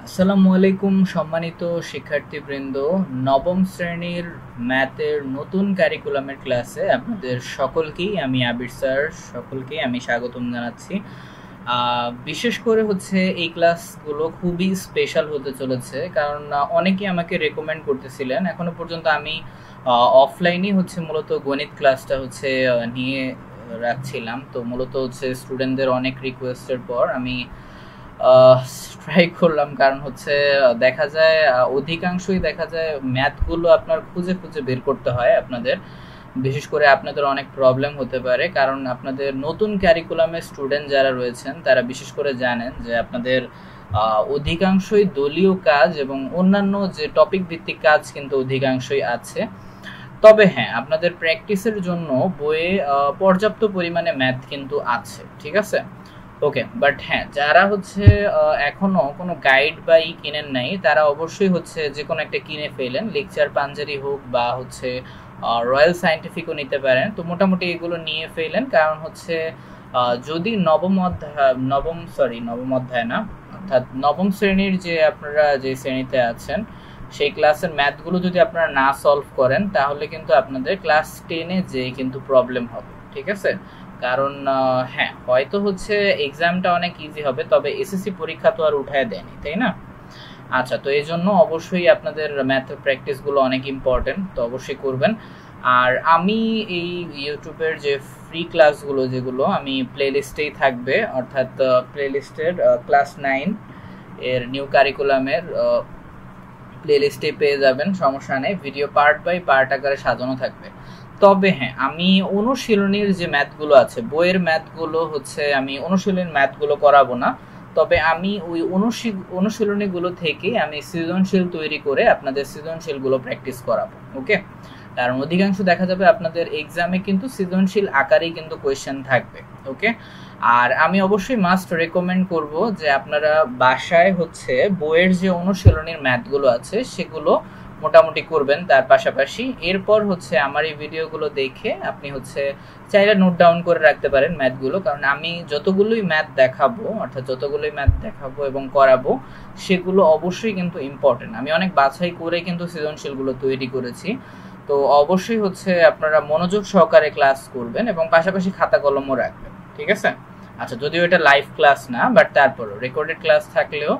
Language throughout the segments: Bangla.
আসসালামু আলাইকুম সম্মানিত শিক্ষার্থীবৃন্দ। নবম শ্রেণীর ম্যাথের নতুন কারিকুলামের ক্লাসে আপনাদের সকলকেই আমি আবির স্যার সকলকেই আমি স্বাগতম জানাচ্ছি। বিশেষ করে হচ্ছে এই ক্লাসগুলো খুবই স্পেশাল হতে চলেছে, কারণ অনেকেই আমাকে রেকমেন্ড করতেছিলেন। এখনো পর্যন্ত আমি অফলাইনেই হচ্ছে মূলত গণিত ক্লাসটা হচ্ছে নিয়ে রাখছিলাম। তো মূলত হচ্ছে স্টুডেন্টদের অনেক রিকোয়েস্টের পর আমি ট্রাই করলাম, কারণ হচ্ছে দেখা যায় অধিকাংশই দেখা যায় ম্যাথগুলো আপনার খুঁজে খুঁজে বের করতে হয় আপনাদের। বিশেষ করে আপনাদের অনেক প্রবলেম হতে পারে, কারণ আপনাদের নতুন ক্যারিকুলামের স্টুডেন্ট যারা রয়েছেন তারা বিশেষ করে জানেন যে আপনাদের অধিকাংশই দলীয় কাজ এবং অন্যান্য যে টপিক ভিত্তিক কাজ কিন্তু অধিকাংশই আছে। তবে হ্যাঁ, আপনাদের প্র্যাকটিসের জন্য বইয়ে পর্যাপ্ত পরিমাণে ম্যাথ কিন্তু আছে, ঠিক আছে। ওকে, বাট হ্যাঁ, যারা হচ্ছে এখনো কোনো গাইড বা কিনেন নাই তারা অবশ্যই হচ্ছে যে কোনো একটা কিনে ফেলেন, লেকচার পাঞ্জারি হোক বা হচ্ছে রয়্যাল সায়েন্টিফিকও নিতে পারেন। তো মোটামুটি এগুলো নিয়ে ফেলেন, কারণ হচ্ছে যদি নবম অধ্যায় না, অর্থাৎ নবম শ্রেণীর যে আপনারা যে শ্রেণীতে আছেন সেই ক্লাসের ম্যাথগুলো যদি আপনারা না সলভ করেন তাহলে কিন্তু আপনাদের ক্লাস 10-এ যেয়ে কিন্তু প্রবলেম হবে, ঠিক আছে। কারণ হ্যাঁ, হয়তো হচ্ছে এক্সামটা অনেক ইজি হবে, তবে এসএসসি পরীক্ষা তো আর উঠায় দেয়নি, তাই না? আচ্ছা, তো এই জন্য অবশ্যই আপনাদের ম্যাথ প্র্যাকটিসগুলো অনেক ইম্পর্টেন্ট, তো অবশ্যই করবেন। আর আমি এই ইউটিউবের যে ফ্রি ক্লাসগুলো যেগুলো আমি প্লেলিস্টেই থাকবে, অর্থাৎ প্লেলিস্টের ক্লাস 9 এর নিউ কারিকুলামের প্লেলিস্টে পেয়ে যাবেন, সমস্যা নেই। ভিডিও পার্ট বাই পার্ট আকারে সাজানো থাকবে। তবে হ্যাঁ, আমি অনুশীলনীর যে ম্যাথগুলো আছে, বইয়ের ম্যাথগুলো হচ্ছে আমি অনুশীলনীর ম্যাথগুলো করাবো না। তবে আমি ওই অনুশীলনীগুলো থেকে আমি সৃজনশীল তৈরি করে আপনাদের সৃজনশীলগুলো প্র্যাকটিস করাবো। ওকে, কারণ অধিকাংশ দেখা যাবে আপনাদের এক্সামে কিন্তু সৃজনশীল আকারেই কিন্তু কোয়েশ্চেন থাকবে। ওকে, আর আমি অবশ্যই মাস্ট রেকমেন্ড করব যে আপনারা বাসায় হচ্ছে বইয়ের যে অনুশীলনীর ম্যাথগুলো আছে সেগুলো মোটামুটি করবেন। তার পাশাপাশি এরপর হচ্ছে আমার এই ভিডিওগুলো দেখে আপনি হচ্ছে চাইলে নোট ডাউন করে রাখতে পারেন ম্যাথগুলো, কারণ আমি যতগুলোই ম্যাথ দেখাবো, অর্থাৎ যতগুলোই ম্যাথ দেখাবো এবং করাবো সেগুলো অবশ্যই কিন্তু ইম্পর্টেন্ট। আমি অনেক বাছাই করে কিন্তু সৃজনশীলগুলো তৈরি করেছি। তো অবশ্যই হচ্ছে আপনারা মনোযোগ সহকারে ক্লাস করবেন এবং পাশাপাশি খাতা কলমও রাখবেন, ঠিক আছে। আচ্ছা, যদিও এটা লাইভ ক্লাস না, বাট তারপরও রেকর্ডেড ক্লাস থাকলেও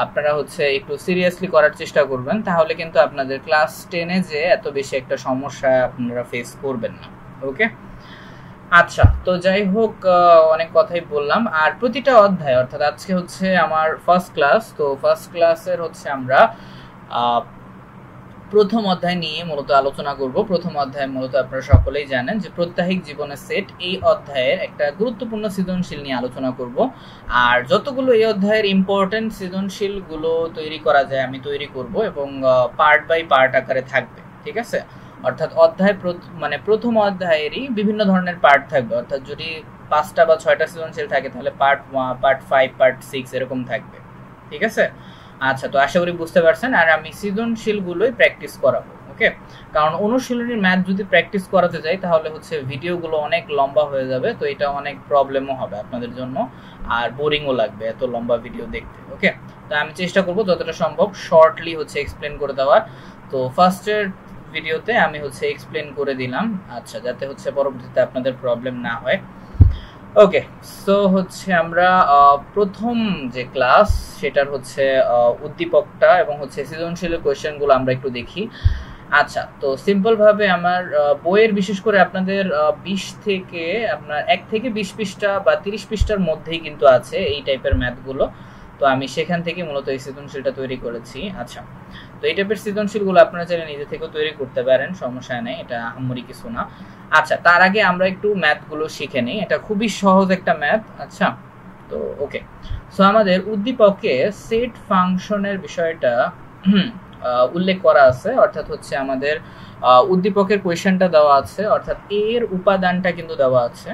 আপনারা হচ্ছে একটু সিরিয়াসলি করার চেষ্টা করবেন, তাহলে কিন্তু আপনাদের ক্লাস 10-এ যে এত বেশি একটা সমস্যা আপনারা ফেস করবেন না। ওকে, আচ্ছা, তো যাই হোক, অনেক কথাই বললাম। আর প্রতিটা অধ্যায়, অর্থাৎ আজকে হচ্ছে আমার ফার্স্ট ক্লাস, তো ফার্স্ট ক্লাসের হচ্ছে আমরা প্রথম অধ্যায় নিয়ে মূলত আলোচনা করব। প্রথম অধ্যায় মূলত আপনারা সকলেই জানেন যে প্রত্যাহিক জীবনের সেট। এই অধ্যায়ের একটা গুরুত্বপূর্ণ সৃজনশীল নিয়ে আলোচনা করব। আর যতগুলো এই অধ্যায়ের ইম্পর্টেন্ট সৃজনশীলগুলো তৈরি করা যায় আমি তৈরি করব, এবং পার্ট বাই পার্ট আকারে থাকবে, ঠিক আছে। অর্থাৎ অধ্যায় মানে প্রথম অধ্যায়েরই বিভিন্ন ধরনের পার্ট থাকবে, অর্থাৎ যদি 5টা বা 6টা সৃজনশীল থাকে তাহলে পার্ট 1, পার্ট 5, পার্ট 6 এরকম থাকবে, ঠিক আছে। আচ্ছা, তো আশা করি বুঝতে পারছেন। আর আমি সৃজনশীলগুলোই প্র্যাকটিস করাবো। ওকে, কারণ অনুশীলনীর ম্যাথ যদি প্র্যাকটিস করাতে যাই তাহলে হচ্ছে ভিডিওগুলো অনেক লম্বা হয়ে যাবে, তো এটা অনেক প্রবলেমও হবে আপনাদের জন্য, আর বোরিংও লাগবে এত লম্বা ভিডিও দেখতে। ওকে, তো আমি চেষ্টা করব যতটা সম্ভব শর্টলি হচ্ছে এক্সপ্লেন করে দেওয়ার। তো ফার্স্টের ভিডিওতে আমি হচ্ছে এক্সপ্লেন করে দিলাম, আচ্ছা, যাতে হচ্ছে পরবর্তীতে আপনাদের প্রবলেম না হয়। ওকে, সো হচ্ছে আমরা প্রথম যে ক্লাস সেটার হচ্ছে উদ্দীপকটা এবং হচ্ছে সৃজনশীলের কোয়েশ্চেনগুলো আমরা একটু দেখি। আচ্ছা, তো সিম্পল ভাবে আমার বইয়ের বিশেষ করে আপনাদের 20 থেকে আপনার 1 থেকে 20 পৃষ্ঠা বা 30 পৃষ্ঠার মধ্যেই কিন্তু আছে এই টাইপের ম্যাথগুলো। তো আমি সেখান থেকে মূলত এই সৃজনশীলটা তৈরি করেছি। আচ্ছা, তো এই টাইপের সৃজনশীলগুলো আপনারা চাইলে নিজে থেকেও তৈরি করতে পারেন, সমস্যা নেই, এটা আহামরি কিছু না। আচ্ছা, তার আগে আমরা একটু ম্যাথগুলো শিখে নিই, এটা খুবই সহজ একটা ম্যাথ। আচ্ছা, তো ওকে, সো আমাদের উদ্দীপকে সেট ফাংশনের বিষয়টা উল্লেখ করা আছে, অর্থাৎ হচ্ছে আমাদের উদ্দীপকের কোয়েশ্চেনটা দেওয়া আছে, অর্থাৎ এর উপাদানটা কিন্তু দেওয়া আছে।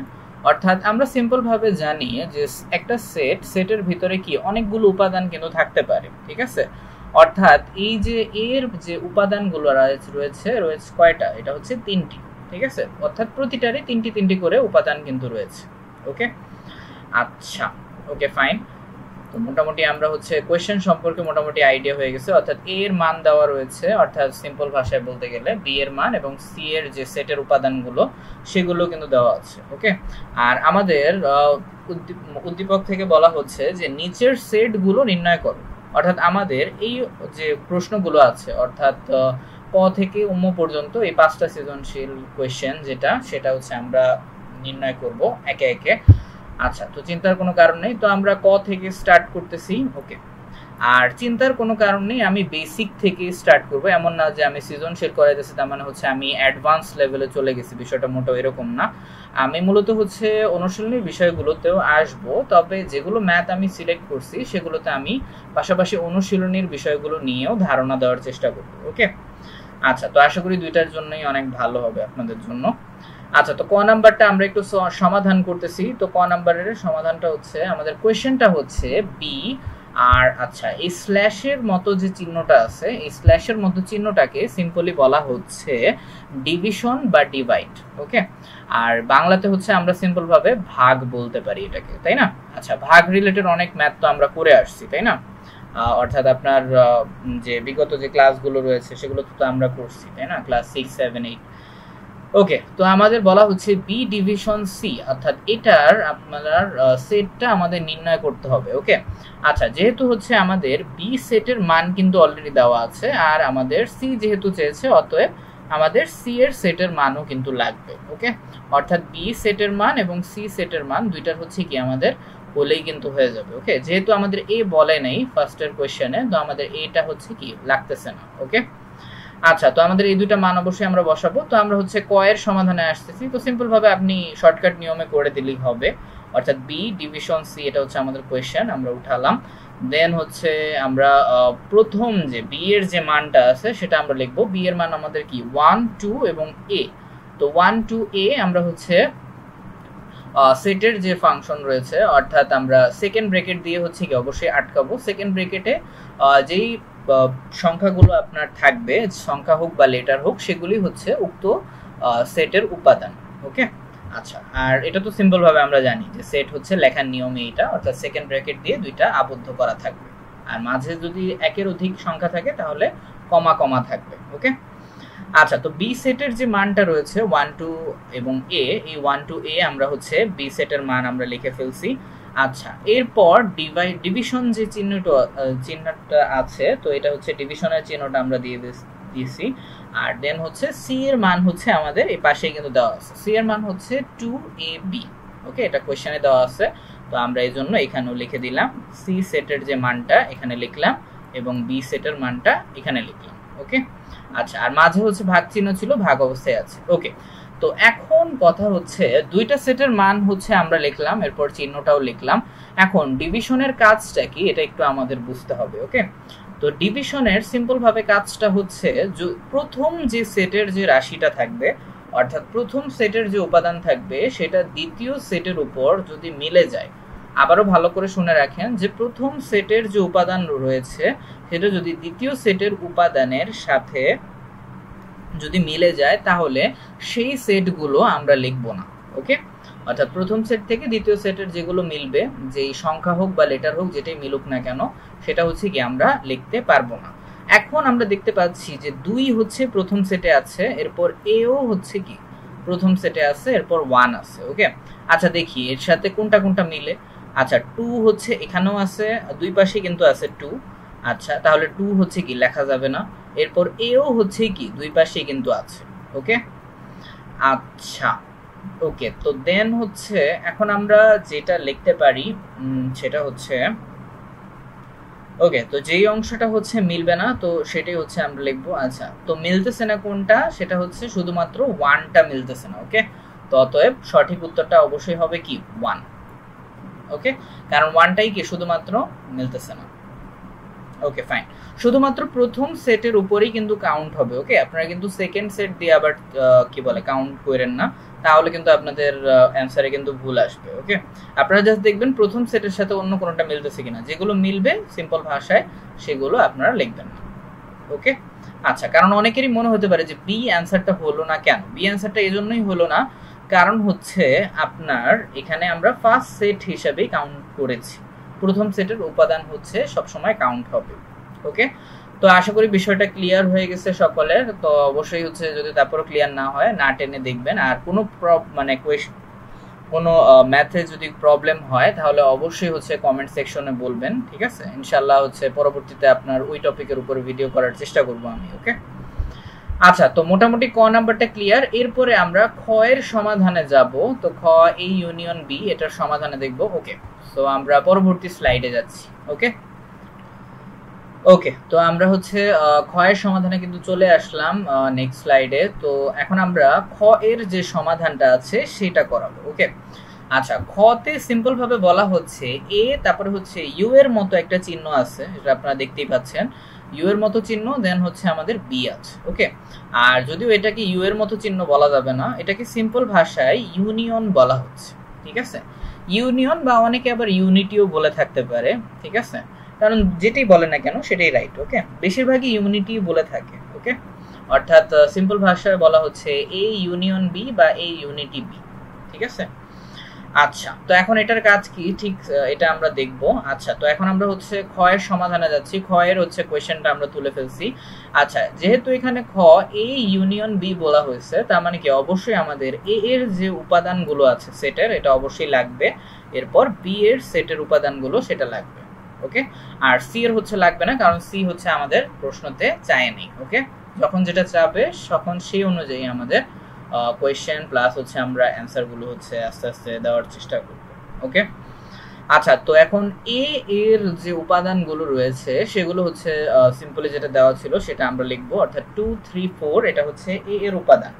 অর্থাৎ আমরা সিম্পল ভাবে জানি যে একটা সেটের ভিতরে কি অনেকগুলো উপাদান কিন্তু থাকতে পারে, ঠিক আছে। অর্থাৎ এই যে এর যে উপাদানগুলো রয়েছে কয়টা, এটা হচ্ছে 3টি, ঠিক আছে। অর্থাৎ প্রতিটারই 3টি করে উপাদান কিন্তু রয়েছে। ওকে, আচ্ছা, ওকে, ফাইন। তো মোটামুটি আমরা হচ্ছে কোয়েশ্চেন সম্পর্কে মোটামুটি আইডিয়া হয়ে গেছে, অর্থাৎ এ এর মান দেওয়া রয়েছে, অর্থাৎ সিম্পল ভাষায় বলতে গেলে বি এর মান এবং সি এর যে সেটের উপাদানগুলো সেগুলো কিন্তু দেওয়া আছে। ওকে, আর আমাদের উদ্দীপক থেকে বলা হচ্ছে যে নিচের সেটগুলো নির্ণয় করো, অর্থাৎ আমাদের এই যে প্রশ্নগুলো আছে অর্থাৎ ক থেকে উম পর্যন্ত এই 5টা সৃজনশীল কোয়েশ্চেন সেটা হচ্ছে আমরা নির্ণয় করব একে একে। আচ্ছা, তো চিন্তার কোনো কারণ নেই, তো আমরা ক থেকে স্টার্ট করতেছি। ওকে, আর চিন্তার কোনো কারণ নেই, আমি বেসিক থেকে স্টার্ট করব, এমন না যে আমি সৃজনশীল করাইতেছি তার মানে হচ্ছে আমি অ্যাডভান্স লেভেলে চলে গেছি, বিষয়টা মোটেও এরকম না। আমি মূলত হচ্ছে অনুশীলনী বিষয়গুলোতেও আসবো, তবে যেগুলো ম্যাথ আমি সিলেক্ট করছি সেগুলোতে আমি পাশাপাশি অনুশীলনীর বিষয়গুলো নিয়েও ধারণা দেওয়ার চেষ্টা করব। ওকে, আচ্ছা, তো আশা করি দুইটার জন্যই অনেক ভালো হবে আপনাদের জন্য। আচ্ছা, তো ক নাম্বারটা আমরা একটু সমাধান করতেছি। তো ক নাম্বারের সমাধানটা হচ্ছে আমাদের কোয়েশ্চেনটা হচ্ছে বি, আর আচ্ছা এই স্ল্যাশের মতো যে চিহ্নটা আছে এই স্ল্যাশের মতো চিহ্নটাকে সিম্পলি বলা হচ্ছে ডিভিশন বা ডিভাইড। ওকে, আর বাংলাতে হচ্ছে আমরা সিম্পল ভাবে ভাগ বলতে পারি এটাকে, তাই না? আচ্ছা, ভাগ রিলেটেড অনেক ম্যাথ তো আমরা করে আসছি, তাই না? অর্থাৎ আপনার যে বিগত যে ক্লাসগুলো রয়েছে সেগুলো তো আমরা করছি, তাই না? ক্লাস 6, 7, 8। ওকে, তো আমাদের বলা হচ্ছে বি ডিভিশন সি, অর্থাৎ এটার আপনার সেটটা আমাদের নির্ণয় করতে হবে। ওকে, আচ্ছা, যেহেতু হচ্ছে আমাদের বি সেটের মান কিন্তু অলরেডি দেওয়া আছে, আর আমাদের সি যেহেতু চেয়েছে অতএব আমাদের সি এর সেটের মানও কিন্তু লাগবে। ওকে, অর্থাৎ বি সেটের মান এবং সি সেটের মান দুইটার হচ্ছে কি আমাদের বলেই কিন্তু হয়ে যাবে। ওকে, যেহেতু আমাদের এ বলে নেই ফার্স্টের কোয়েশ্চেনে, তো আমাদের এটা হচ্ছে কি লাগতেছে না। ওকে, আচ্ছা, তো আমাদের এই দুইটা মান অবশ্যই আমরা বসাবো। তো আমরা হচ্ছে ক এর সমাধানে আসতেছি, তো সিম্পল ভাবে আপনি শর্টকাট নিয়মে করে দিলেই হবে, অর্থাৎ বি ডিভিশন সি, এটা হচ্ছে আমাদের কোয়েশ্চেন, আমরা উঠালাম। দেন হচ্ছে আমরা প্রথম যে বি এর যে মানটা আছে সেটা আমরা লিখবো। বি এর মান আমাদের কি 1, 2 এবং এ। তো 1, 2, এ আমরা হচ্ছে সেটের যে ফাংশন রয়েছে, অর্থাৎ আমরা সেকেন্ড ব্র্যাকেট দিয়ে হচ্ছে কি অবশ্যই আটকাবো। সেকেন্ড ব্র্যাকেটে যেই সংখ্যাগুলো আপনার থাকবে, সংখ্যা হোক বা লেটার হোক, সেগুলি হচ্ছে উক্ত সেটের উপাদান। ওকে, আচ্ছা, আর এটা তো সিম্পল ভাবে আমরা জানি যে সেট হচ্ছে লেখার নিয়ম এইটা, অর্থাৎ সেকেন্ড ব্র্যাকেট দিয়ে দুইটা আবদ্ধ করা থাকবে, আর মাঝে যদি একের অধিক সংখ্যা থাকে তাহলে কমা কমা থাকবে। ওকে, আচ্ছা, তো বি সেটের যে মানটা রয়েছে 1, 2 এবং এ, এই 1, 2, এ আমরা হচ্ছে বি সেটের মান আমরা লিখে ফেলছি। আচ্ছা, এরপর ডিভিশন যে চিহ্নটা আছে, তো এটা হচ্ছে ডিভিশনের চিহ্নটা আমরা দিয়ে দিয়েছি। আর দেন হচ্ছে সি এর মান হচ্ছে আমাদের এই পাশেই কিন্তু দেওয়া আছে, সি এর মান হচ্ছে 2ab। ওকে, এটা কোশ্চেনে দেওয়া আছে, তো আমরা এই জন্য এখানেও লিখে দিলাম, সি সেটের যে মানটা এখানে লিখলাম এবং বি সেটের মানটা এখানে লিখলাম। ওকে, আচ্ছা, আর মাঝে হচ্ছে ভাগ চিহ্ন ছিল, ভাগ অবস্থায় আছে। ওকে, তো এখন কথা হচ্ছে দুইটা সেটের মান হচ্ছে আমরা লিখলাম, এরপর চিহ্নটাও লিখলাম। এখন ডিভিশনের কাজটা কি এটা একটু আমাদের বুঝতে হবে। ওকে, তো ডিভিশনের সিম্পল ভাবে কাজটা হচ্ছে প্রথম যে সেটের যে রাশিটা থাকবে, অর্থাৎ প্রথম সেটের যে উপাদান থাকবে সেটা দ্বিতীয় সেটের উপর যদি মিলে যায়, আবারও ভালো করে শুনে রাখেন যে প্রথম সেটের যে উপাদান রয়েছে সেটা যদি দ্বিতীয় সেটের উপাদানের সাথে যদি মিলে যায় তাহলে সেই সেটগুলো আমরা লিখব না। ওকে, অর্থাৎ প্রথম সেট থেকে দ্বিতীয় সেটের যেগুলো মিলবে, যেই সংখ্যা হোক বা লেটার হোক যেটাই মিলুক না কেন, সেটা হচ্ছে কি আমরা লিখতে পারবো না। এখন আমরা দেখতে পাচ্ছি যে 2 হচ্ছে প্রথম সেটে আছে, এরপর এও হচ্ছে কি প্রথম সেটে আছে, এরপর 1 আছে। ওকে, আচ্ছা, দেখি এর সাথে কোনটা কোনটা মিলে। আচ্ছা, 2 হচ্ছে এখানেও আছে, দুই পাশে কিন্তু আছে 2। আচ্ছা, তাহলে 2 হচ্ছে কি লেখা যাবে না। এরপর এও হচ্ছে কি দুই পাশেই কিন্তু আছে। ওকে, আচ্ছা, ওকে, তো দেন হচ্ছে এখন আমরা যেটা লিখতে পারি সেটা হচ্ছে ওকে, তো যেই অংশটা হচ্ছে মিলবে না তো সেটাই হচ্ছে আমরা লিখবো। আচ্ছা, তো মিলতেছে না কোনটা, সেটা হচ্ছে শুধুমাত্র 1টা মিলতেছে না। ওকে, তো অতএব সঠিক উত্তরটা অবশ্যই হবে কি 1। ওকে, কারণ 1টাই কি শুধুমাত্র মিলতেছে না। ওকে, ফাইন, শুধুমাত্র প্রথম সেটের উপরেই কিন্তু কাউন্ট হবে। ওকে, আপনারা কিন্তু সেকেন্ড সেট দিয়ে আবার কি বলে কাউন্ট করেন না, তাহলে কিন্তু আপনাদের অ্যানসারে কিন্তু ভুল আসবে। ওকে, আপনারা জাস্ট দেখবেন প্রথম সেটের সাথে অন্য কোনোটা মিলতেছে কিনা, যেগুলো মিলবে সিম্পল ভাষায় সেগুলো আপনারা লিখবেন না। ওকে, আচ্ছা, কারণ অনেকেরই মনে হতে পারে যে বি অ্যানসারটা হলো না কেন। বি অ্যানসারটা এই জন্যই হলো না, কারণ হচ্ছে আপনার এখানে আমরা ফার্স্ট সেট হিসাবেই কাউন্ট করেছি। প্রথম সেটের উপাদান হচ্ছে সবসময় কাউন্ট হবে। ওকে, তো আশা করি বিষয়টা ক্লিয়ার হয়ে গেছে সকলের। তো অবশ্যই হচ্ছে যদি তারপরও ক্লিয়ার না হয় না টেনে দেখবেন, আর কোনো কোনো ম্যাথে যদি প্রবলেম হয় তাহলে অবশ্যই হচ্ছে কমেন্ট সেকশনে বলবেন, ঠিক আছে? ইনশাল্লাহ হচ্ছে পরবর্তীতে আপনার ওই টপিকের উপর ভিডিও করার চেষ্টা করব আমি। ওকে, আচ্ছা, তো মোটামুটি ক নাম্বারটা ক্লিয়ার। এরপরে আমরা খ এর সমাধানে যাব। তো খ এ ইউনিয়ন বি এটার সমাধানে দেখব। ওকে, তো আমরা পরবর্তী স্লাইডে যাচ্ছি। ওকে ওকে, তো আমরা হচ্ছে খ এর সমাধানে কিন্তু চলে আসলাম নেক্সট স্লাইডে। তো এখন আমরা খ এর যে সমাধানটা আছে সেটা করাবো। ওকে, আচ্ছা, খ তে সিম্পল ভাবে বলা হচ্ছে এ, তারপরে হচ্ছে ইউ এর মতো একটা চিহ্ন আছে, এটা আপনারা দেখতেই পাচ্ছেন, ইউ এর মতো চিহ্ন, দেন হচ্ছে আমাদের বি আছে। ওকে, আর যদিও এটাকে ইউ এর মতো চিহ্ন বলা যাবে না, এটাকে সিম্পল ভাষায় ইউনিয়ন বলা হচ্ছে, ঠিক আছে? ইউনিয়ন বা অনেকে আবার ইউনিটিও বলে থাকতে পারে, ঠিক আছে? কারণ যেটাই বলে না কেন সেটাই রাইট। ওকে, বেশিরভাগই ইউনিটি বলে থাকে। ওকে, অর্থাৎ সিম্পল ভাষায় বলা হচ্ছে এ ইউনিয়ন বি বা এ ইউনিটি বি, ঠিক আছে? আচ্ছা, তো এখন এটার কাজ কি ঠিক এটা আমরা দেখব। আচ্ছা, তো এখন আমরা হচ্ছে খ এর সমাধানে যাচ্ছি। খ এর হচ্ছে কোশ্চেনটা আমরা তুলে ফেলছি। আচ্ছা, যেহেতু এখানে খ এ ইউনিয়ন বি বলা হয়েছে, তার মানে কি অবশ্যই আমাদের এ এর যে উপাদানগুলো আছে সেটের, এটা অবশ্যই লাগবে। এরপর বি এর সেটের উপাদানগুলো সেটা লাগবে। ওকে, আর সি এর হচ্ছে লাগবে না, কারণ সি হচ্ছে আমাদের প্রশ্নতে চায়নি। ওকে, যখন যেটা চাবে তখন সেই অনুযায়ী আমাদের কোয়েশ্চেন প্লাস হচ্ছে আমরা অ্যান্সার গুলো হচ্ছে আস্তে আস্তে দেওয়ার চেষ্টা করব। ওকে, আচ্ছা, তো এখন এ এর যে উপাদানগুলো রয়েছে সেগুলো হচ্ছে সিম্পলি যেটা দেওয়া ছিল সেটা আমরা লিখবো, অর্থাৎ 2 3 4 এটা হচ্ছে এ এর উপাদান।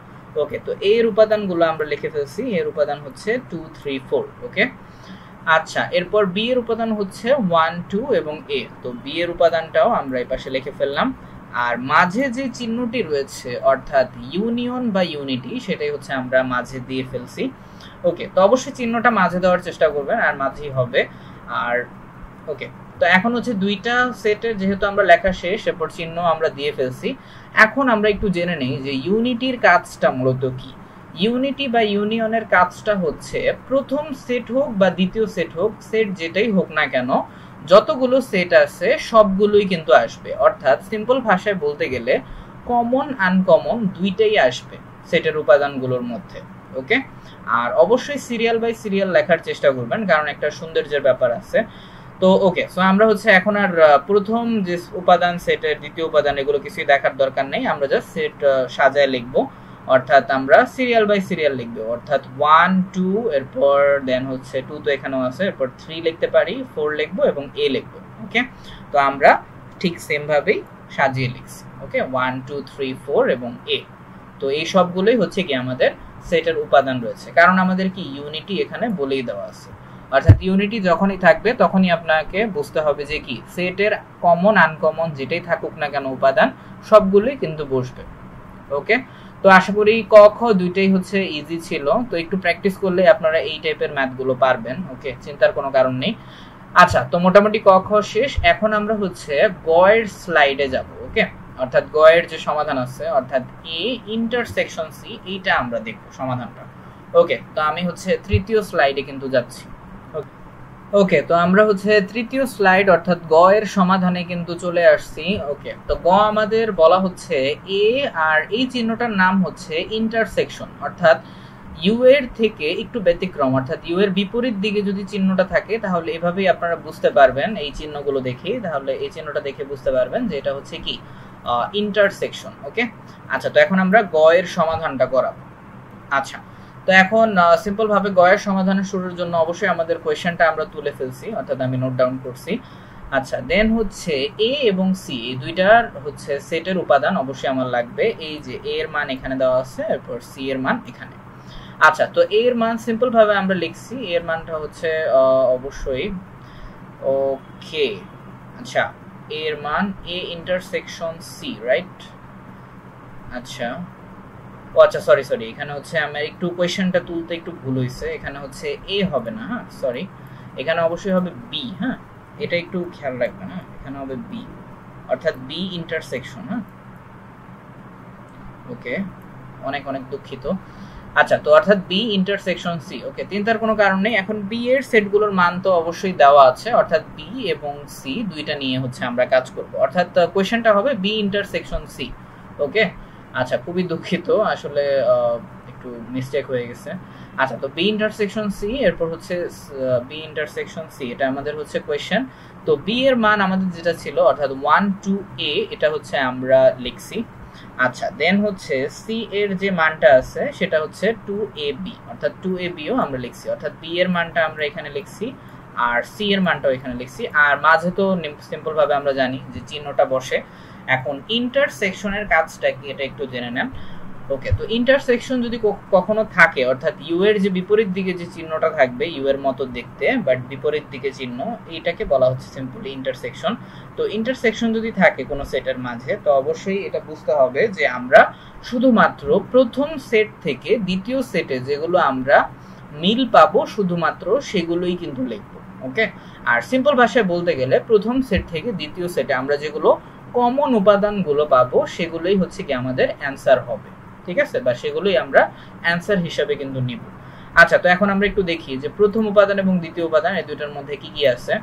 ওকে, তো এ এর উপাদানগুলো আমরা লিখে ফেলছি। এর উপাদান হচ্ছে 2 3 4। ওকে, আচ্ছা, এরপর বি এর উপাদান হচ্ছে 1 2 এবং এ। তো বি এর উপাদানটাও আমরা এই পাশে লিখে ফেললাম। আর মাঝে যে চিহ্নটি রয়েছে অর্থাৎ ইউনিয়ন বা ইউনিটি, সেটাই হচ্ছে আমরা মাঝে দিয়ে ফেলছি। ওকে, তো অবশ্যই চিহ্নটা মাঝে দেওয়ার চেষ্টা করবেন, আর মাঝেই হবে। আর ওকে, তো এখন হচ্ছে দুইটা সেটের যেহেতু আমরা লেখা শেষ, এরপর চিহ্ন আমরা দিয়ে ফেলছি। এখন আমরা একটু জেনে নেই যে ইউনিটির কাজটা মূলত কি। ইউনিটি বা ইউনিয়নের কাজটা হচ্ছে প্রথম সেট হোক বা দ্বিতীয় সেট হোক, সেট যেটাই হোক না কেন, যতগুলো সেট আছে সবগুলোই কিন্তু আসবে। অর্থাৎ সিম্পল ভাষায় বলতে গেলে কমন আনকমন দুইটাই আসবে সেটের উপাদানগুলোর মধ্যে। ওকে, আর অবশ্যই সিরিয়াল বাই সিরিয়াল লেখার চেষ্টা করবেন, কারণ একটা সৌন্দর্যের ব্যাপার আছে। তো ওকে, সো আমরা হচ্ছে এখন আর প্রথম যে উপাদান সেটের দ্বিতীয় উপাদান এগুলো কিছুই দেখার দরকার নেই, আমরা জাস্ট সেট সাজায় লিখবো। অর্থাৎ আমরা সিরিয়াল বাই সিরিয়াল লিখবো, অর্থাৎ 1 2, এরপর দেন হচ্ছে 2 তো এখানেও আছে, এরপর 3 লিখতে পারি, 4 লিখবো এবং এ লিখবো। ওকে, তো আমরা ঠিক সেম ভাবেই সাজিয়ে লিখছি। ওকে, 1 2 3 4 এবং এ। তো এই সবগুলোই হচ্ছে কি আমাদের সেটের উপাদান রয়েছে, কারণ আমাদের কি ইউনিটি এখানে বলেই দেওয়া আছে। অর্থাৎ ইউনিটি যখনই থাকবে তখনই আপনাকে বুঝতে হবে যে কি সেটের কমন আনকমন যেটাই থাকুক না কেন উপাদান সবগুলোই কিন্তু বসবে। ওকে, তো আশা করি ক খ দুইটাই হচ্ছে ইজি ছিল। তো একটু প্র্যাকটিস করলে আপনারা এই টাইপের ম্যাথগুলো পারবেন। ওকে, চিন্তার কোনো কারণ নেই। আচ্ছা, তো মোটামুটি ক খ শেষ। এখন আমরা হচ্ছে গ এর স্লাইডে যাব। ওকে, অর্থাৎ গ এর যে সমাধান আছে, অর্থাৎ এ ইন্টারসেকশন সি, এইটা আমরা দেখব সমাধানটা। ওকে, তো আমি হচ্ছে তৃতীয় স্লাইডে কিন্তু যাচ্ছি। ওকে, তো আমরা হচ্ছে তৃতীয় স্লাইড অর্থাৎ গ এর সমাধানে কিন্তু চলে আসছি। ওকে, তো গ আমাদের বলা হচ্ছে এ, আর এই চিহ্নটার নাম হচ্ছে ইন্টারসেকশন, অর্থাৎ ইউ এর থেকে একটু ব্যতিক্রম, অর্থাৎ ইউ এর বিপরীত দিকে যদি চিহ্নটা থাকে তাহলে এভাবেই আপনারা বুঝতে পারবেন, এই চিহ্নগুলো দেখে, তাহলে এই চিহ্নটা দেখে বুঝতে পারবেন যে এটা হচ্ছে কি ইন্টারসেকশন। ওকে, আচ্ছা, তো এখন আমরা গ এর সমাধানটা করাবো। আচ্ছা, তো এখন সিম্পল ভাবে গ এর সমাধানের শুরুর জন্য অবশ্যই আমাদের কোয়েশ্চেনটা আমরা তুলে ফেলছি, অর্থাৎ আমি নোট ডাউন করছি। আচ্ছা, দেন হচ্ছে এ এবং সি এই দুইটার হচ্ছে সেটের উপাদান অবশ্যই আমার লাগবে। এই যে এ এর মান এখানে দেওয়া আছে, এরপর সি এর মান এখানে। আচ্ছা, তো এ এর মান সিম্পল ভাবে আমরা লিখছি, এ এর মানটা হচ্ছে অবশ্যই ওকে। আচ্ছা, এ এর মান এ ইন্টারসেকশন সি, রাইট? আচ্ছা, ও আচ্ছা, সরি এখানে হচ্ছে আমার একটু কোয়েশ্চেনটা তুলতে একটু ভুল হয়েছে, এখানে হচ্ছে এ হবে না, হ্যাঁ সরি, এখানে অবশ্যই হবে বি। হ্যাঁ, এটা একটু খেয়াল রাখবেন। হ্যাঁ, এখানে হবে বি, অর্থাৎ বি ইন্টারসেকশন। হ্যাঁ, ওকে, অনেক অনেক দুঃখিত। আচ্ছা, তো অর্থাৎ বি ইন্টারসেকশন সি। ওকে, চিন্তার কোনো কারণ নেই। এখন বি এর সেটগুলোর মান তো অবশ্যই দেওয়া আছে, অর্থাৎ বি এবং সি দুইটা নিয়ে হচ্ছে আমরা কাজ করব, অর্থাৎ কোশ্চেনটা হবে বি ইন্টারসেকশন সি। ওকে, আচ্ছা, খুবই দুঃখিত, আসলে একটু মিস্টেক হয়ে গেছে। আচ্ছা, তো বি ইন্টারসেকশন সি, এরপর হচ্ছে বি ইন্টারসেকশন সি, এটা আমাদের হচ্ছে কোয়েশ্চেন। তো বি এর মান আমাদের যেটা ছিল অর্থাৎ 1 2 a, এটা হচ্ছে আমরা লিখছি। আচ্ছা, দেন হচ্ছে সি এর যে মানটা আছে সেটা হচ্ছে 2ab, অর্থাৎ 2ab ও আমরা লিখছি, অর্থাৎ বি এর মানটা আমরা এখানে লিখছি আর সি এর মানটাও এখানে লিখছি। আর মাঝে তো সিম্পল ভাবে আমরা জানি যে চিহ্নটা বসে। এখন ইন্টারসেকশনের কাজটা কি এটা একটু জেনে নেন। ওকে, তো ইন্টারসেকশন যদি কখনো থাকে, অর্থাৎ ইউ এর যে বিপরীত দিকে যে চিহ্নটা থাকবে ইউ এর মতো দেখতে বাট বিপরীত দিকে চিহ্ন, এইটাকে বলা হচ্ছে সিম্পলি ইন্টারসেকশন। তো ইন্টারসেকশন যদি থাকে কোনো সেটের মাঝে, তো অবশ্যই এটা বুঝতে হবে যে আমরা শুধুমাত্র প্রথম সেট থেকে দ্বিতীয় সেটে যেগুলো আমরা মিল পাবো শুধুমাত্র সেগুলোই কিন্তু লিখবো। ওকে, আর সিম্পল ভাষায় বলতে গেলে প্রথম সেট থেকে দ্বিতীয় সেটে আমরা যেগুলো কমন উপাদানগুলো পাবো সেগুলোই হচ্ছে কি আমাদের অ্যান্সার হবে, ঠিক আছে, বা সেগুলোই আমরা অ্যান্সার হিসাবে কিন্তু নিব। আচ্ছা, তো এখন আমরা একটু দেখি যে প্রথম উপাদান এবং দ্বিতীয় উপাদান এই দুইটার মধ্যে কি কি আছে।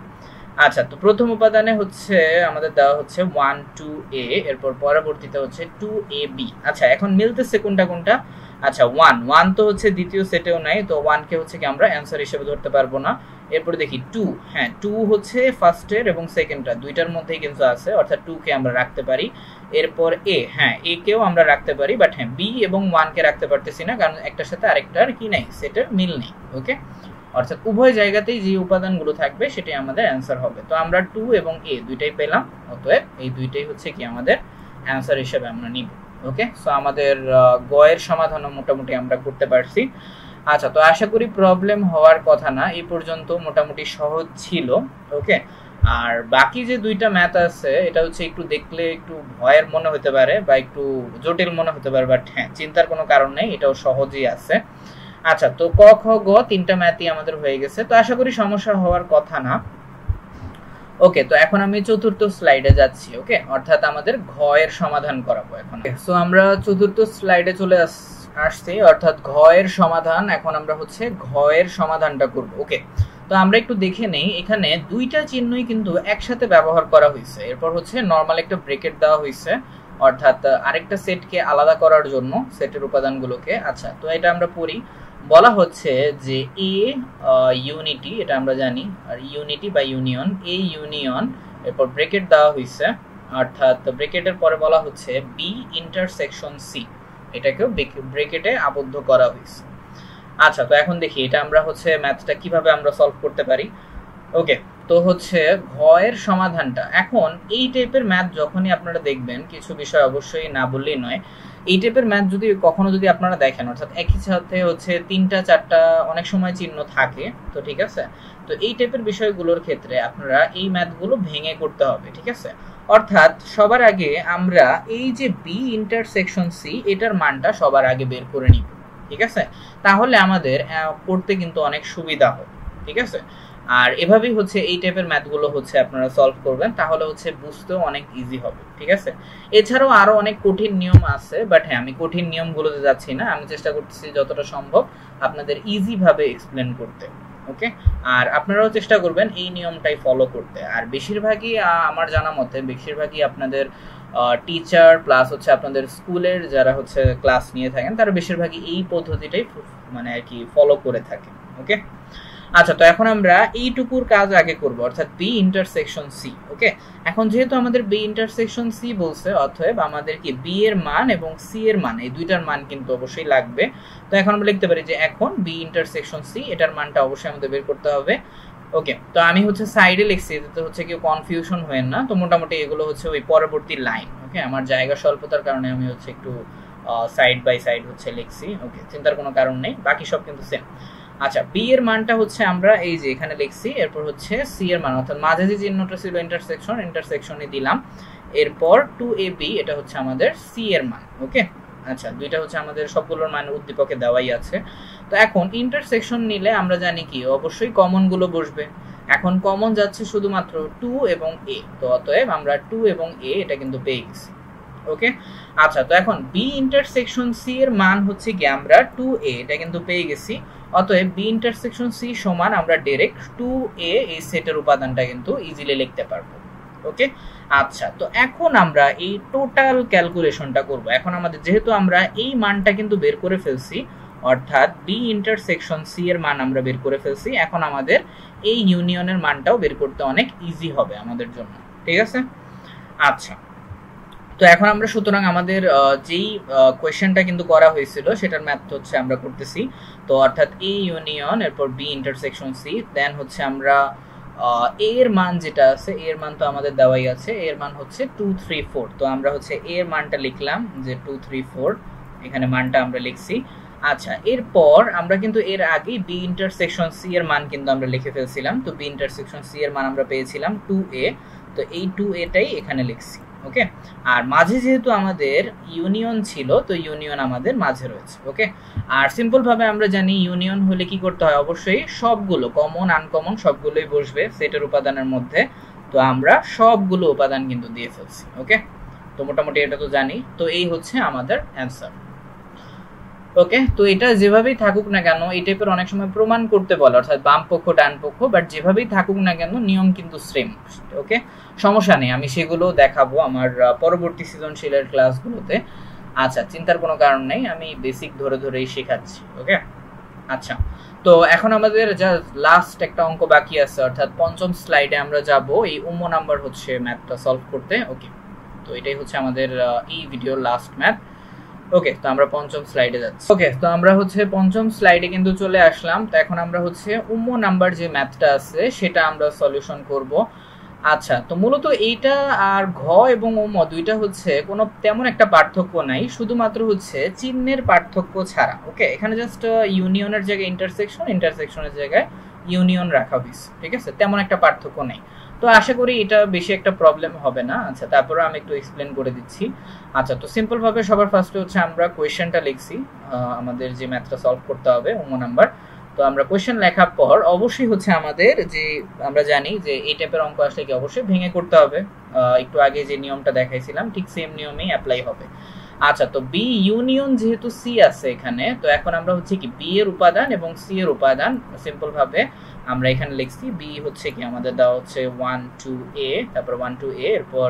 আচ্ছা, তো প্রথম উপাদানে হচ্ছে আমাদের দেওয়া হচ্ছে 1 2a, এরপর পরবর্তীতে হচ্ছে 2ab। আচ্ছা, এখন মিলতেছে কোনটা কোনটা? আচ্ছা, 1 তো হচ্ছে দ্বিতীয় সেটেও নাই, তো 1 কে হচ্ছে কি আমরা অ্যান্সার হিসেবে ধরতে পারবো না। এরপর দেখি 2, হ্যাঁ 2 হচ্ছে ফার্স্টের এবং সেকেন্ডটা দুইটার মধ্যেই কিন্তু আছে, অর্থাৎ 2 কে আমরা রাখতে পারি। এরপর a, হ্যাঁ a কেও আমরা রাখতে পারি, বাট হ্যাঁ b এবং 1 কে রাখতে পারতেছি না, কারণ একটার সাথে আরেকটার কি নাই, সেটের মিল নেই। ওকে, অর্থাৎ উভয় জায়গাতেই যে উপাদানগুলো থাকবে সেটাই আমাদের অ্যান্সার হবে। তো আমরা 2 এবং a দুইটাই পেলাম, অতএব এই দুইটাই হচ্ছে কি আমাদের অ্যান্সার হিসেবে আমরা নিব। ওকে, সো আমাদের গ এর সমাধানও মোটামুটি আমরা করতে পারছি। আচ্ছা, তো আশা করি প্রবলেম হওয়ার কথা না, এই পর্যন্ত মোটামুটি সহজ ছিল। ওকে, আর বাকি যে দুইটা ম্যাথ আছে এটা হচ্ছে একটু দেখলে একটু ভয়ের মনে হতে পারে বা একটু জটিল মনে হতে পারে, বাট হ্যাঁ চিন্তার কোনো কারণ নেই, এটাও সহজই আছে। আচ্ছা, তো ক খ গ তিনটা ম্যাথই আমাদের হয়ে গেছে, তো আশা করি সমস্যা হওয়ার কথা না। ওকে, তো এখন আমি চতুর্থ স্লাইডে যাচ্ছি। ওকে, অর্থাৎ আমাদের ঘ এর সমাধান করাবো এখন। সো আমরা চতুর্থ স্লাইডে চলে আসছি, অর্থাৎ ঘ এর সমাধান। এখন আমরা হচ্ছে ঘ এর সমাধানটা করব। ওকে, তো আমরা একটু দেখে নেই, এখানে দুইটা চিহ্নই কিন্তু একসাথে ব্যবহার করা হয়েছে। এরপর হচ্ছে নরমাল একটা ব্রেকেট দেওয়া হয়েছে, অর্থাৎ আরেকটা সেটকে আলাদা করার জন্য সেটের উপাদানগুলোকে। আচ্ছা, তো এটা আমরা পড়ি। বলা হচ্ছে যে এ ইউনিটি, এটা আমরা জানি, আর ইউনিটি বা ইউনিয়ন, এ ইউনিয়ন, এরপর ব্রেকেট দেওয়া হয়েছে, অর্থাৎ ব্রেকেটের পরে বলা হচ্ছে বি ইন্টারসেকশন সি, এটাকেও ব্রেকেটে আবদ্ধ করা হয়েছে। আচ্ছা, তো এখন দেখি এটা আমরা হচ্ছে ম্যাথটা কিভাবে আমরা সলভ করতে পারি। ওকে, তো হচ্ছে ঘ এর সমাধানটা। এখন এই টাইপের ম্যাথ যখনই আপনারা দেখবেন, কিছু বিষয় অবশ্যই না বললেই নয়, এই টাইপের ম্যাথ যদি কখনো যদি আপনারা দেখেন, অর্থাৎ একই সাথে হচ্ছে 3টা 4টা অনেক সময় চিহ্ন থাকে, তো ঠিক আছে, তো এই টাইপের বিষয়গুলোর ক্ষেত্রে আপনারা এই ম্যাথগুলো ভেঙে করতে হবে, ঠিক আছে। অর্থাৎ সবার আগে আমরা এই যে বি ইন্টারসেকশন সি, এটার মানটা সবার আগে বের করে নিব, ঠিক আছে, তাহলে আমাদের পড়তে কিন্তু অনেক সুবিধা হবে, ঠিক আছে। আর এভাবেই হচ্ছে এই টাইপের ম্যাথগুলো হচ্ছে আপনারা সলভ করবেন, তাহলে হচ্ছে বুঝতেও অনেক ইজি হবে, ঠিক আছে। এছাড়াও আরো অনেক কঠিন নিয়ম আছে, বাট হ্যাঁ আমি কঠিন নিয়মগুলোতে যাচ্ছি না, আমি চেষ্টা করতেছি যতটা সম্ভব আপনাদের ইজি ভাবে এক্সপ্লেন করতে। ওকে, আর আপনারাও চেষ্টা করবেন এই নিয়মটাই ফলো করতে। আর বেশিরভাগই আমার জানা মতে বেশিরভাগই আপনাদের টিচার প্লাস হচ্ছে আপনাদের স্কুলের যারা হচ্ছে ক্লাস নিয়ে থাকেন তারা বেশিরভাগই এই পদ্ধতিটাই মানে আর কি ফলো করে থাকে। ওকে, আচ্ছা, তো এখন আমরা এইটুকুর কাজ আগে করব, অর্থাৎ বি ইন্টারসেকশন সি। ওকে, এখন যেহেতু আমাদের বি ইন্টারসেকশন সি বলছে, অতএব আমাদের কি বি এর মান এবং সি এর মান, এই দুইটার মান কিন্তু অবশ্যই লাগবে। তো এখন আমরা লিখতে পারি যে এখন বি ইন্টারসেকশন সি, এটার মানটা অবশ্যই আমাদের বের করতে হবে। ওকে, তো আমি হচ্ছে সাইডে লিখছি যাতে হচ্ছে কেউ কনফিউশন হবেন না। তো মোটামুটি এগুলো হচ্ছে ওই পরবর্তী লাইন। ওকে, আমার জায়গা স্বল্পতার কারণে আমি হচ্ছে একটু সাইড বাই সাইড হচ্ছে লিখছি। ওকে, চিন্তার কোনো কারণ নেই, বাকি সব কিন্তু সেম। আচ্ছা, বি এর মানটা হচ্ছে আমরা এই যে এখানে লিখছি, এরপর হচ্ছে সি এর মান, অর্থাৎ মাঝে যে চিহ্নটা ছিল ইন্টারসেকশনে দিলাম, এরপর 2ab, এটা হচ্ছে আমাদের সি এর মান। ওকে, আচ্ছা, দুইটা হচ্ছে আমাদের সবগুলোর মান উদ্দীপকে দেওয়াই আছে। তো এখন ইন্টারসেকশন নিলে আমরা জানি কি অবশ্যই কমন গুলো বসবে। এখন কমন যাচ্ছে শুধুমাত্র 2 এবং a, তো অতএব আমরা 2 এবং a এটা কিন্তু পেয়ে গেছি। ওকে। আচ্ছা, তো এখন বি ইন্টারসেকশন সি এর মান হচ্ছে কি আমরা 2a, এটা কিন্তু পেয়ে গেছি। অতএব বি ইন্টারসেকশন সি সমান আমরা ডাইরেক্ট 2a এই সেটের উপাদানটা কিন্তু ইজিলি লিখতে পারবো। ওকে। আচ্ছা, তো এখন আমরা এই টোটাল ক্যালকুলেশনটা করব। এখন আমাদের যেহেতু আমরা এই মানটা কিন্তু বের করে ফেলছি, অর্থাৎ বি ইন্টারসেকশন সি এর মান আমরা বের করে ফেলছি, এখন আমাদের এই ইউনিয়নের মানটাও বের করতে অনেক ইজি হবে আমাদের জন্য, ঠিক আছে। আচ্ছা, তো এখন আমরা সুতরাং আমাদের যেই কোয়েশ্চেনটা কিন্তু করা হয়েছিল সেটার ম্যাথ হচ্ছে আমরা করতেছি। তো অর্থাৎ এ ইউনিয়ন এরপর বি ইন্টারসেকশন সি, দেন হচ্ছে আমরা এর মান যেটা আছে, এর মান তো আমাদের দেওয়াই আছে, এর মান হচ্ছে 2 3 4। তো আমরা হচ্ছে এর মানটা লিখলাম যে 2 3 4, এখানে মানটা আমরা লিখছি। আচ্ছা, এরপর আমরা কিন্তু এর আগে বি ইন্টারসেকশন সি এর মান কিন্তু আমরা লিখে ফেলছিলাম। তো বি ইন্টারসেকশন সি এর মান আমরা পেয়েছিলাম 2a, তো এই 2aটাই এখানে লিখছি। ওকে। আর মাঝে যেহেতু আমাদের ইউনিয়ন ছিল, তো ইউনিয়ন আমাদের মাঝে রয়েছে। ওকে। আর সিম্পল ভাবে আমরা জানি ইউনিয়ন হলে কি করতে হয়, অবশ্যই সবগুলো কমন আনকমন সবগুলোই বসবে সেটের উপাদানের মধ্যে। তো আমরা সবগুলো উপাদান কিন্তু দিয়ে ফেলছি। ওকে, তো মোটামুটি এটা তো জানি। তো এই হচ্ছে আমাদের অ্যান্সার। ওকে, তো এটা যেভাবেই থাকুক না কেন, এই টাইপের অনেক সময় প্রমাণ করতে বলে, অর্থাৎ বাম পক্ষ ডান পক্ষ, বাট যেভাবেই থাকুক না কেন নিয়ম কিন্তু সেম। ওকে, সমস্যা নেই, আমি সেগুলো দেখাবো আমার পরবর্তী সৃজনশীলের ক্লাসগুলোতে। আচ্ছা, চিন্তার কোনো কারণ নেই, আমি বেসিক ধরে ধরেই শেখাচ্ছি। ওকে। আচ্ছা, তো এখন আমাদের যা লাস্ট একটা অঙ্ক বাকি আছে, অর্থাৎ পঞ্চম স্লাইডে আমরা যাব এই উম্ম নাম্বার হচ্ছে ম্যাথটা সলভ করতে। ওকে, তো এটাই হচ্ছে আমাদের এই ভিডিওর লাস্ট ম্যাথ। ওকে, তো আমরা পঞ্চম স্লাইডে যাচ্ছি। ওকে, তো আমরা হচ্ছে পঞ্চম স্লাইডে কিন্তু চলে আসলাম। তো এখন আমরা হচ্ছে উম্ম নাম্বার যে ম্যাথটা আছে সেটা আমরা সলিউশন করব। আচ্ছা, তো মূলত এইটা আর ঘ এবং উম্ম দুইটা হচ্ছে কোনো তেমন একটা পার্থক্য নাই, শুধুমাত্র হচ্ছে চিহ্নের পার্থক্য ছাড়া। ওকে, এখানে জাস্ট ইউনিয়নের জায়গায় ইন্টারসেকশন, ইন্টারসেকশনের জায়গায় ইউনিয়ন রাখা হয়েছে, ঠিক আছে, তেমন একটা পার্থক্য নেই। তো আশা করি এটা বেশি একটা প্রবলেম হবে না। আচ্ছা, তারপরে আমি একটু এক্সপ্লেন করে দিচ্ছি। আচ্ছা, তো সিম্পল ভাবে সবার ফার্স্টে হচ্ছে আমরা কোয়েশ্চেনটা লিখছি, আমাদের যে ম্যাথটা সলভ করতে হবে উম্ম নাম্বার। তো আমরা কোয়েশ্চেন লেখার পর অবশ্যই হচ্ছে আমাদের যে আমরা জানি যে এই টাইপের অঙ্ক আসলে কি অবশ্যই ভেঙে করতে হবে। একটু আগে যে নিয়মটা দেখাইছিলাম ঠিক সেম নিয়মেই অ্যাপ্লাই হবে। আচ্ছা, তো বি ইউনিয়ন যেহেতু সি আছে এখানে, তো এখন আমরা হচ্ছে কি বি এর উপাদান এবং সি এর উপাদান সিম্পল ভাবে আমরা এখানে লিখছি। বি হচ্ছে কি আমাদের দেওয়া হচ্ছে 1 2a, তারপর 1 2a, এরপর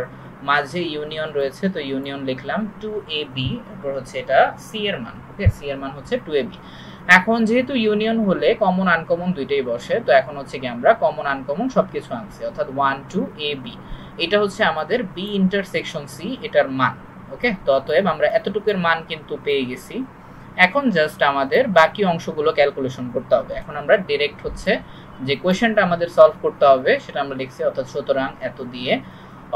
মাঝে ইউনিয়ন রয়েছে, তো ইউনিয়ন লিখলাম 2ab, এরপর হচ্ছে এটা সি এর মান। ওকে, সি এর মান হচ্ছে 2ab। এখন যেহেতু ইউনিয়ন হলে কমন আনকমন দুইটাই বসে, তো এখন হচ্ছে কি আমরা কমন আনকমন সবকিছু আনছি, অর্থাৎ 1 2ab, এটা হচ্ছে আমাদের বি ইন্টারসেকশন সি এটার মান। ওকে, তো অতএব আমরা এতটুকুর মান কিন্তু পেয়ে গেছি। এখন জাস্ট আমাদের বাকি অংশগুলো ক্যালকুলেশন করতে হবে। এখন আমরা ডাইরেক্ট হচ্ছে যে কোয়েশ্চেনটা আমাদের সলভ করতে হবে সেটা আমরা লিখছি, অর্থাৎ সুতরাং এত দিয়ে,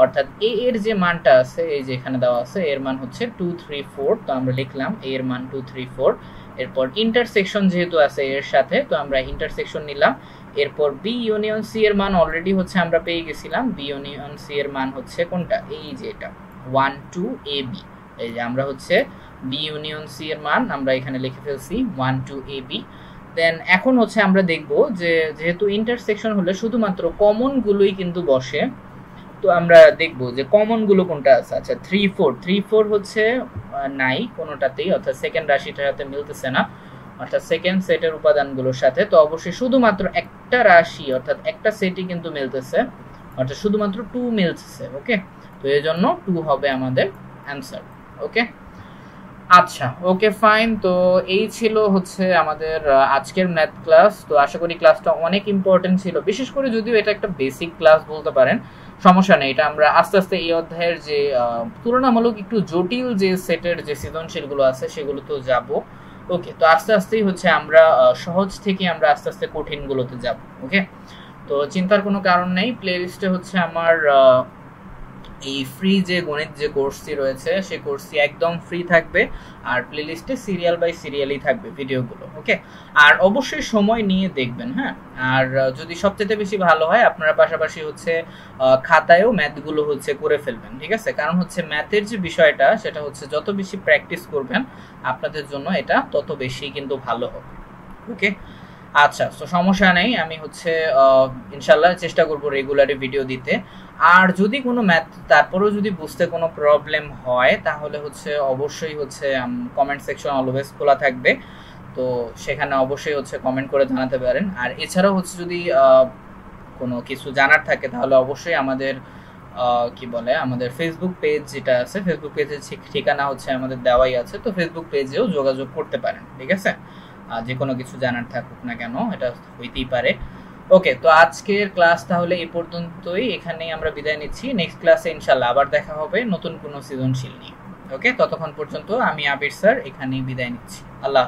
অর্থাৎ এ এর যে মানটা আছে এই যে এখানে দেওয়া আছে, এর মান হচ্ছে 2 3 4, তো আমরা লিখলাম এ এর মান 2 3 4। এরপর ইন্টারসেকশন যেহেতু আছে এর সাথে, তো আমরা ইন্টারসেকশন নিলাম। এরপর বি ইউনিয়ন সি এর মান অলরেডি হচ্ছে আমরা পেয়ে গেছিলাম, বি ইউনিয়ন সি এর মান হচ্ছে কোনটা, এই যে এটা 1 2ab। এই যে আমরা হচ্ছে বি ইউনিয়ন সি এর মান আমরা এখানে লিখে ফেলছি 1 2ab। দেন এখন হচ্ছে আমরা দেখব যে যেহেতু ইন্টারসেকশন হলে শুধুমাত্র কমন গুলোই কিন্তু বসে, তো আমরা দেখব যে কমন গুলো কোনটা আছে। আচ্ছা, 3 4 হচ্ছে নাই কোনোটাতেই, অর্থাৎ সেকেন্ড রাশিটার সাথে মিলতেছে না, অর্থাৎ সেকেন্ড সেটের উপাদানগুলোর সাথে। তো অবশ্যই শুধুমাত্র একটা রাশি অর্থাৎ একটা সেটই কিন্তু মিলতেছে, অর্থাৎ শুধুমাত্র 2 মিলতেছে। ওকে, তো এই জন্য 2 হবে আমাদের অ্যান্সার। ওকে, আচ্ছা, ওকে ফাইন। তো এই ছিল হচ্ছে আমাদের আজকের ম্যাথ ক্লাস। তো আশা করি ক্লাসটা অনেক ইম্পর্টেন্ট ছিল, বিশেষ করে যদিও এটা একটা বেসিক ক্লাস বলতে পারেন, সমস্যা নেই, এটা আমরা আস্তে আস্তে এই অধ্যায়ের যে তুলনামূলক একটু জটিল যে সেটের যে সৃজনশীলগুলো আছে সেগুলো তো যাব। ওকে, তো আস্তে আস্তেই হচ্ছে আমরা সহজ থেকে আমরা আস্তে আস্তে কঠিনগুলোতে যাব। ওকে, তো চিন্তার কোনো কারণ নেই, প্লে লিস্টে হচ্ছে আমার এই ফ্রি যে গণিত যে কোর্সটি রয়েছে সেই কোর্সটি একদম ফ্রি থাকবে, আর প্লেলিস্টে সিরিয়াল বাই সিরিয়ালই থাকবে ভিডিওগুলো। ওকে, আর অবশ্যই সময় নিয়ে দেখবেন। হ্যাঁ, আর যদি সবচেয়ে বেশি ভালো হয় আপনারা পাশাপাশি হচ্ছে খাতায়ও ম্যাথগুলো হচ্ছে করে ফেলবেন, ঠিক আছে, কারণ হচ্ছে ম্যাথের যে বিষয়টা সেটা হচ্ছে যত বেশি প্র্যাকটিস করবেন আপনাদের জন্য এটা তত বেশি কিন্তু ভালো হবে। ওকে, আচ্ছা, তো সমস্যা নেই, আমি হচ্ছে ইনশাল্লাহ চেষ্টা করব রেগুলারই ভিডিও দিতে। আর যদি কোনো ম্যাথ তারপরেও যদি বুঝতে কোনো প্রবলেম হয় তাহলে হচ্ছে অবশ্যই হচ্ছে কমেন্ট সেকশন অলওয়েজ খোলা থাকবে, তো সেখানে অবশ্যই হচ্ছে কমেন্ট করে জানাতে পারেন। আর এছাড়াও হচ্ছে যদি কোনো কিছু জানার থাকে তাহলে অবশ্যই আমাদের কি বলে আমাদের ফেসবুক পেজ যেটা আছে, ফেসবুক পেজের ঠিকানা হচ্ছে আমাদের দেওয়াই আছে, তো ফেসবুক পেজেও যোগাযোগ করতে পারেন, ঠিক আছে? যে কোনো কিছু জানার থাকুক না কেন, এটা হইতেই পারে। ওকে, তো আজকের ক্লাস তাহলে এই পর্যন্তই, এখানেই আমরা বিদায় নিচ্ছি। নেক্সট ক্লাসে ইনশাল্লাহ আবার দেখা হবে নতুন কোনো সৃজনশীল নিয়ে। ওকে, ততক্ষণ পর্যন্ত আমি আবির স্যার এখানেই বিদায় নিচ্ছি। আল্লাহ।